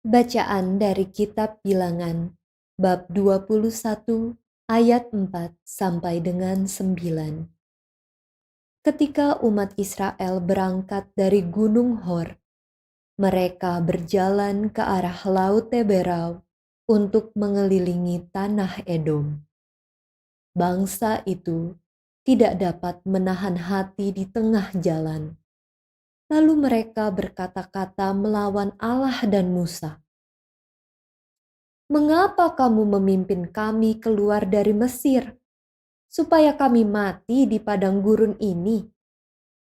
Bacaan dari Kitab Bilangan, bab 21 ayat 4 sampai dengan 9. Ketika umat Israel berangkat dari Gunung Hor, mereka berjalan ke arah Laut Teberau untuk mengelilingi tanah Edom. Bangsa itu tidak dapat menahan hati di tengah jalan. Lalu mereka berkata-kata melawan Allah dan Musa. "Mengapa kamu memimpin kami keluar dari Mesir, supaya kami mati di padang gurun ini?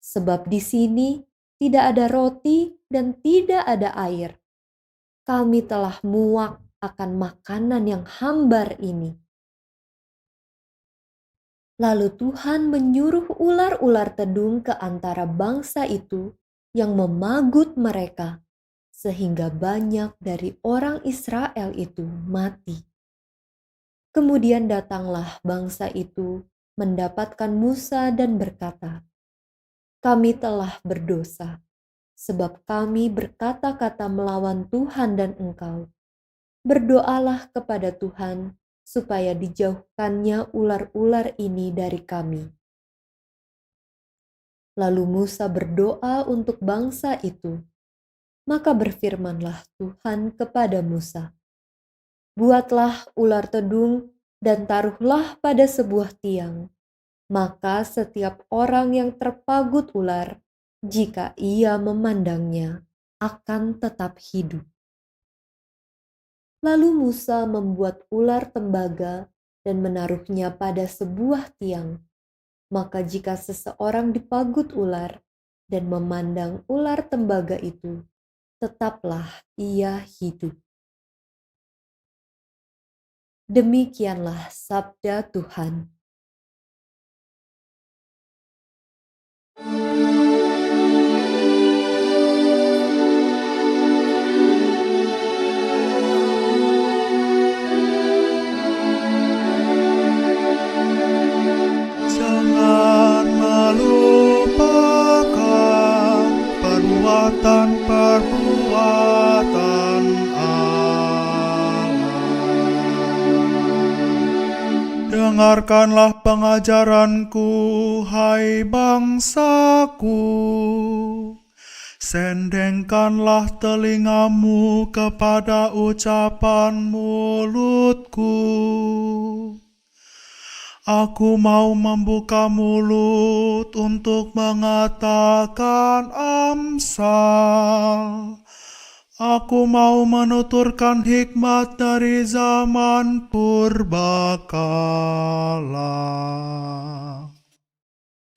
Sebab di sini tidak ada roti dan tidak ada air. Kami telah muak akan makanan yang hambar ini." Lalu Tuhan menyuruh ular-ular tedung ke antara bangsa itu yang memagut mereka, sehingga banyak dari orang Israel itu mati. Kemudian datanglah bangsa itu mendapatkan Musa dan berkata, "Kami telah berdosa, sebab kami berkata-kata melawan Tuhan dan Engkau. Berdoalah kepada Tuhan supaya dijauhkannya ular-ular ini dari kami." Lalu Musa berdoa untuk bangsa itu, maka berfirmanlah Tuhan kepada Musa, "Buatlah ular tedung dan taruhlah pada sebuah tiang. Maka setiap orang yang terpagut ular, jika ia memandangnya, akan tetap hidup." Lalu Musa membuat ular tembaga dan menaruhnya pada sebuah tiang. Maka jika seseorang dipagut ular dan memandang ular tembaga itu, tetaplah ia hidup. Demikianlah sabda Tuhan. Jangan melupakan perbuatan-perbuatan Allah. Dengarkanlah pengajaranku, hai bangsaku. Sendengkanlah telingamu kepada ucapan mulutku. Aku mau membuka mulut untuk mengatakan amsal. Aku mau menuturkan hikmat dari zaman purbakala.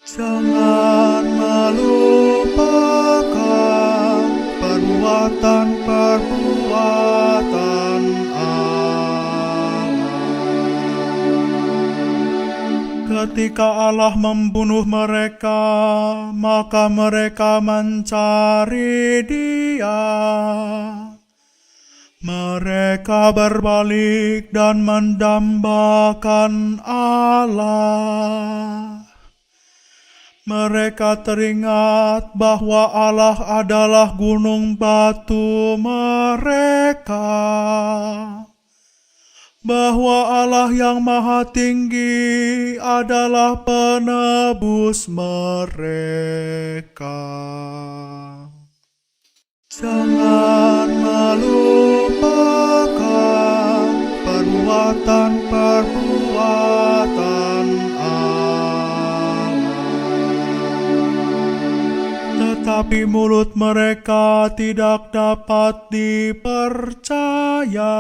Jangan melupakan perbuatan-perbuatan Ketika Allah membunuh mereka, maka mereka mencari Dia. Mereka berbalik dan mendambakan Allah. Mereka teringat bahwa Allah adalah gunung batu mereka, bahwa Allah yang Maha Tinggi adalah penebus mereka. Jangan melupakan perbuatan-perbuatan Allah. Tetapi mulut mereka tidak dapat dipercaya.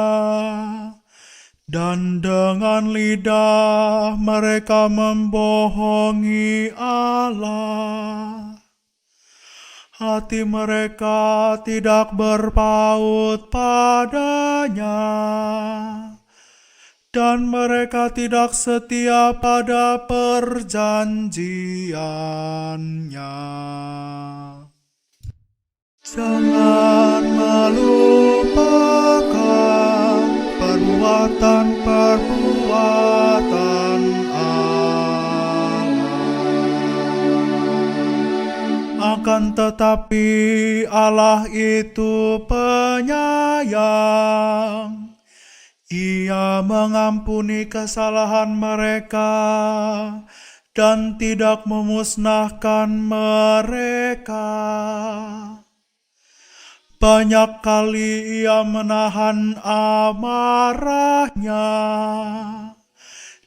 Dan dengan lidah mereka membohongi Allah. Hati mereka tidak berpaut padanya, dan mereka tidak setia pada perjanjiannya. Jangan melupakan perbuatan-perbuatan Allah. Akan akan tetapi Allah itu penyayang. Ia mengampuni kesalahan mereka dan tidak memusnahkan mereka. Banyak kali ia menahan amarahnya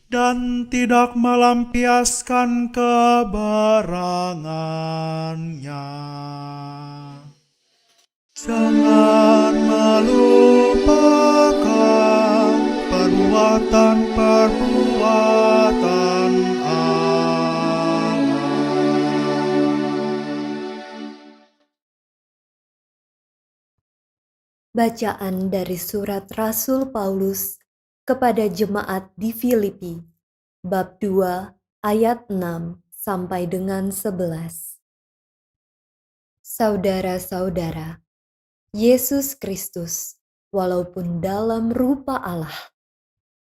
dan tidak melampiaskan keberangannya. Jangan melupakan perbuatan-perbuatan Allah. Bacaan dari surat Rasul Paulus kepada jemaat di Filipi, bab 2 ayat 6 sampai dengan 11. Saudara-saudara, Yesus Kristus, walaupun dalam rupa Allah,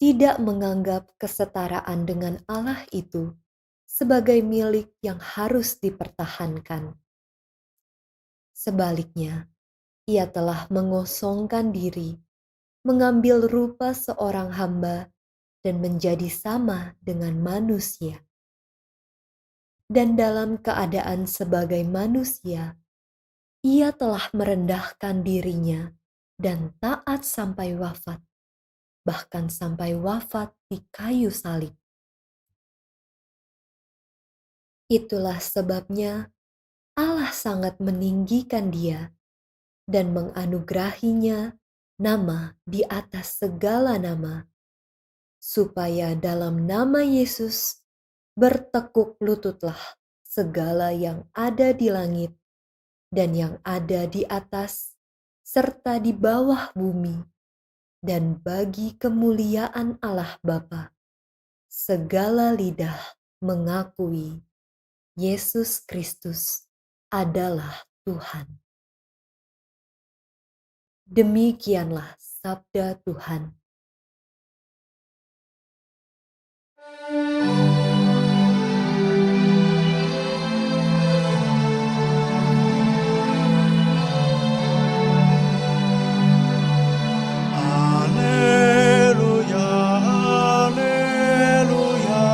tidak menganggap kesetaraan dengan Allah itu sebagai milik yang harus dipertahankan. Sebaliknya, ia telah mengosongkan diri, mengambil rupa seorang hamba, dan menjadi sama dengan manusia. Dan dalam keadaan sebagai manusia, ia telah merendahkan dirinya dan taat sampai wafat, bahkan sampai wafat di kayu salib. Itulah sebabnya Allah sangat meninggikan dia dan menganugerahinya nama di atas segala nama, supaya dalam nama Yesus bertekuk lututlah segala yang ada di langit dan yang ada di atas, serta di bawah bumi, dan bagi kemuliaan Allah Bapa, segala lidah mengakui Yesus Kristus adalah Tuhan. Demikianlah sabda Tuhan. Haleluya, haleluya,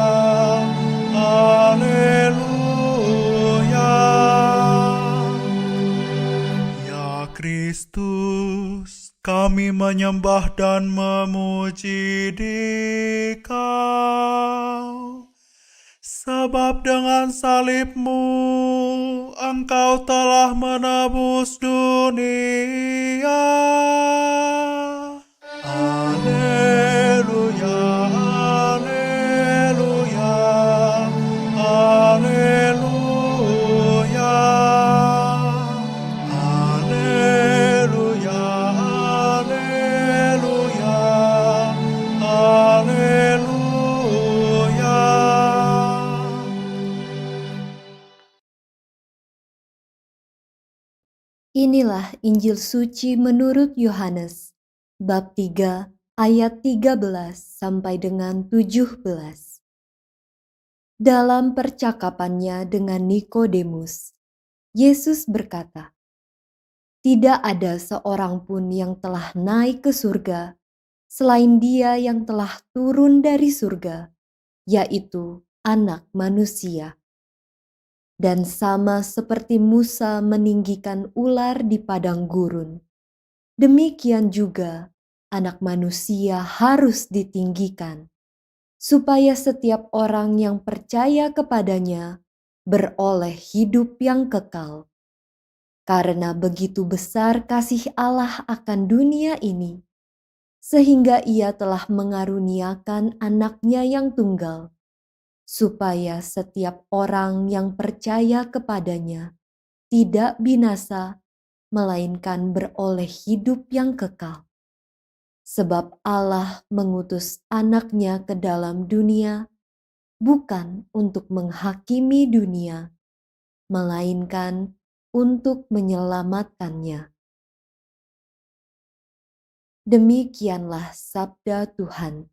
haleluya. Ya Kristus, kami menyembah dan memuji Dikau. Sebab dengan salibmu, Engkau telah menebus dunia. Haleluya, haleluya, haleluya. Haleluya, haleluya, haleluya. Inilah Injil suci menurut Yohanes, bab 3 ayat 13 sampai dengan 17. Dalam percakapannya dengan Nikodemus, Yesus berkata, "Tidak ada seorang pun yang telah naik ke surga selain Dia yang telah turun dari surga, yaitu Anak Manusia. Dan sama seperti Musa meninggikan ular di padang gurun, demikian juga Anak Manusia harus ditinggikan, supaya setiap orang yang percaya kepadanya beroleh hidup yang kekal. Karena begitu besar kasih Allah akan dunia ini, sehingga Ia telah mengaruniakan Anaknya yang tunggal, supaya setiap orang yang percaya kepadanya tidak binasa, melainkan beroleh hidup yang kekal. Sebab Allah mengutus Anaknya ke dalam dunia, bukan untuk menghakimi dunia, melainkan untuk menyelamatkannya." Demikianlah sabda Tuhan.